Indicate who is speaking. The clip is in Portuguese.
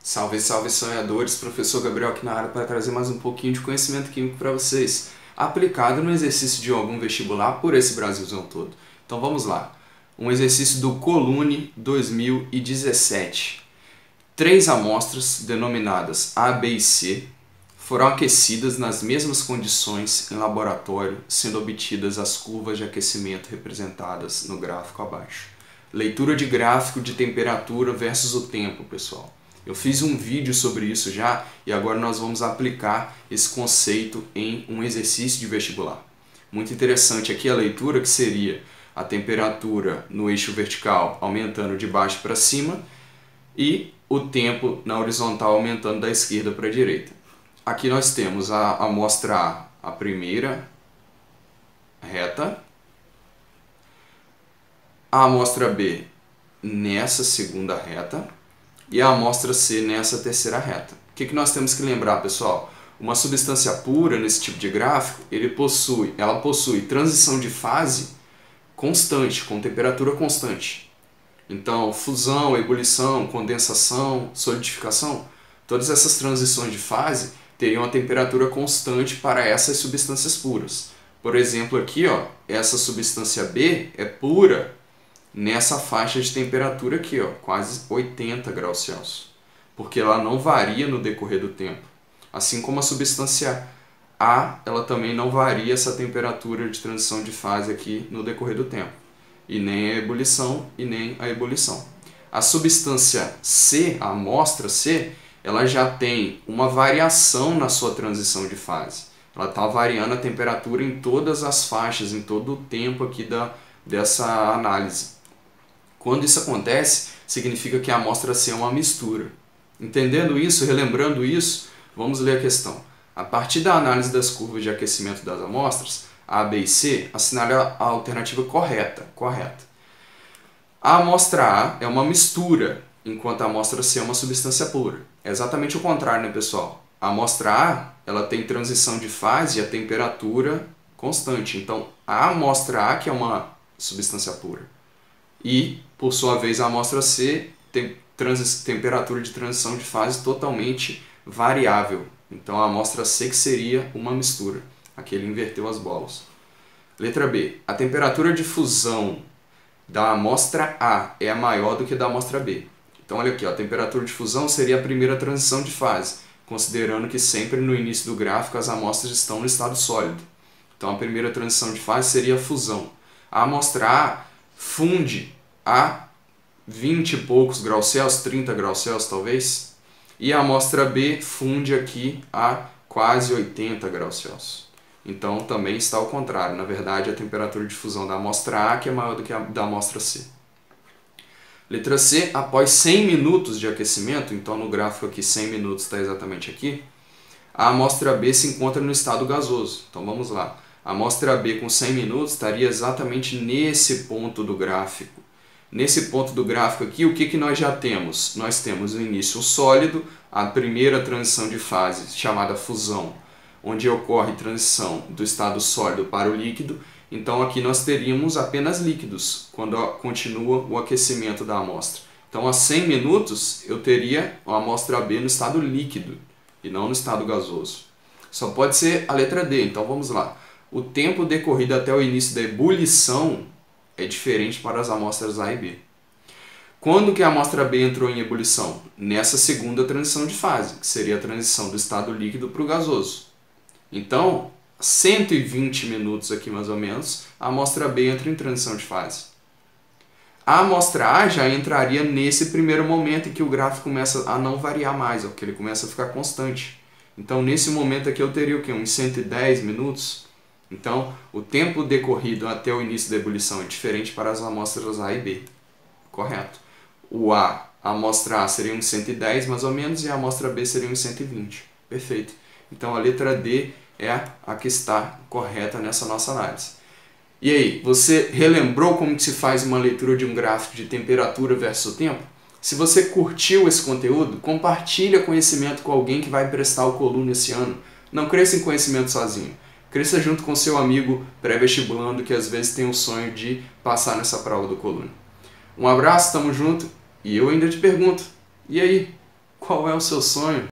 Speaker 1: Salve, salve sonhadores, professor Gabriel aqui na área para trazer mais um pouquinho de conhecimento químico para vocês, aplicado no exercício de algum vestibular por esse Brasilzão todo. Então vamos lá, um exercício do Colune 2017. 3 amostras, denominadas A, B e C, foram aquecidas nas mesmas condições em laboratório, sendo obtidas as curvas de aquecimento representadas no gráfico abaixo. Leitura de gráfico de temperatura versus o tempo, pessoal. Eu fiz um vídeo sobre isso já e agora nós vamos aplicar esse conceito em um exercício de vestibular. Muito interessante aqui a leitura, que seria a temperatura no eixo vertical aumentando de baixo para cima e o tempo na horizontal aumentando da esquerda para a direita. Aqui nós temos a amostra A, a primeira reta, a amostra B nessa segunda reta e a amostra C nessa terceira reta. O que nós temos que lembrar, pessoal? Uma substância pura nesse tipo de gráfico, ela possui transição de fase constante, com temperatura constante. Então, fusão, ebulição, condensação, solidificação, todas essas transições de fase teriam a temperatura constante para essas substâncias puras. Por exemplo, aqui, ó, essa substância B é pura nessa faixa de temperatura aqui, ó, quase 80 graus Celsius, porque ela não varia no decorrer do tempo. Assim como a substância A, ela também não varia essa temperatura de transição de fase aqui no decorrer do tempo, e nem a ebulição e nem a ebulição. A substância C, a amostra C, ela já tem uma variação na sua transição de fase. Ela está variando a temperatura em todas as faixas, em todo o tempo aqui dessa análise. Quando isso acontece, significa que a amostra C é uma mistura. Entendendo isso, relembrando isso, vamos ler a questão. A partir da análise das curvas de aquecimento das amostras, A, B e C, assinale a alternativa correta. A amostra A é uma mistura, enquanto a amostra C é uma substância pura. É exatamente o contrário, né, pessoal? A amostra A, ela tem transição de fase e a temperatura constante. Então, a amostra A que é uma substância pura. E, por sua vez, a amostra C tem temperatura de transição de fase totalmente variável. Então, a amostra C que seria uma mistura. Aqui ele inverteu as bolas. Letra B. A temperatura de fusão da amostra A é maior do que da amostra B. Então, olha aqui, ó, a temperatura de fusão seria a primeira transição de fase, considerando que sempre no início do gráfico as amostras estão no estado sólido. Então, a primeira transição de fase seria a fusão. A amostra A funde a 20 e poucos graus Celsius, 30 graus Celsius talvez, e a amostra B funde aqui a quase 80 graus Celsius. Então também está ao contrário, na verdade a temperatura de fusão da amostra A que é maior do que a da amostra C. Letra C, após 100 minutos de aquecimento, então no gráfico aqui 100 minutos está exatamente aqui, a amostra B se encontra no estado gasoso. Então vamos lá. A amostra B com 100 minutos estaria exatamente nesse ponto do gráfico. Nesse ponto do gráfico aqui, o que nós já temos? Nós temos no início o sólido, a primeira transição de fase, chamada fusão, onde ocorre transição do estado sólido para o líquido. Então aqui nós teríamos apenas líquidos, quando continua o aquecimento da amostra. Então a 100 minutos eu teria a amostra B no estado líquido, e não no estado gasoso. Só pode ser a letra D, então vamos lá. O tempo decorrido até o início da ebulição é diferente para as amostras A e B. Quando que a amostra B entrou em ebulição? Nessa segunda transição de fase, que seria a transição do estado líquido para o gasoso. Então, 120 minutos aqui mais ou menos, a amostra B entra em transição de fase. A amostra A já entraria nesse primeiro momento em que o gráfico começa a não variar mais, ó, que ele começa a ficar constante. Então, nesse momento aqui eu teria o quê? Uns 110 minutos? Então, o tempo decorrido até o início da ebulição é diferente para as amostras A e B. Correto. A amostra A seria uns 110 mais ou menos e a amostra B seria uns 120. Perfeito. Então, a letra D é a que está correta nessa nossa análise. E aí, você relembrou como que se faz uma leitura de um gráfico de temperatura versus o tempo? Se você curtiu esse conteúdo, compartilha conhecimento com alguém que vai prestar o Colune esse ano. Não cresça em conhecimento sozinho. Cresça junto com seu amigo pré-vestibulando que às vezes tem o sonho de passar nessa prova do Colune. Um abraço, tamo junto, e eu ainda te pergunto, e aí? Qual é o seu sonho?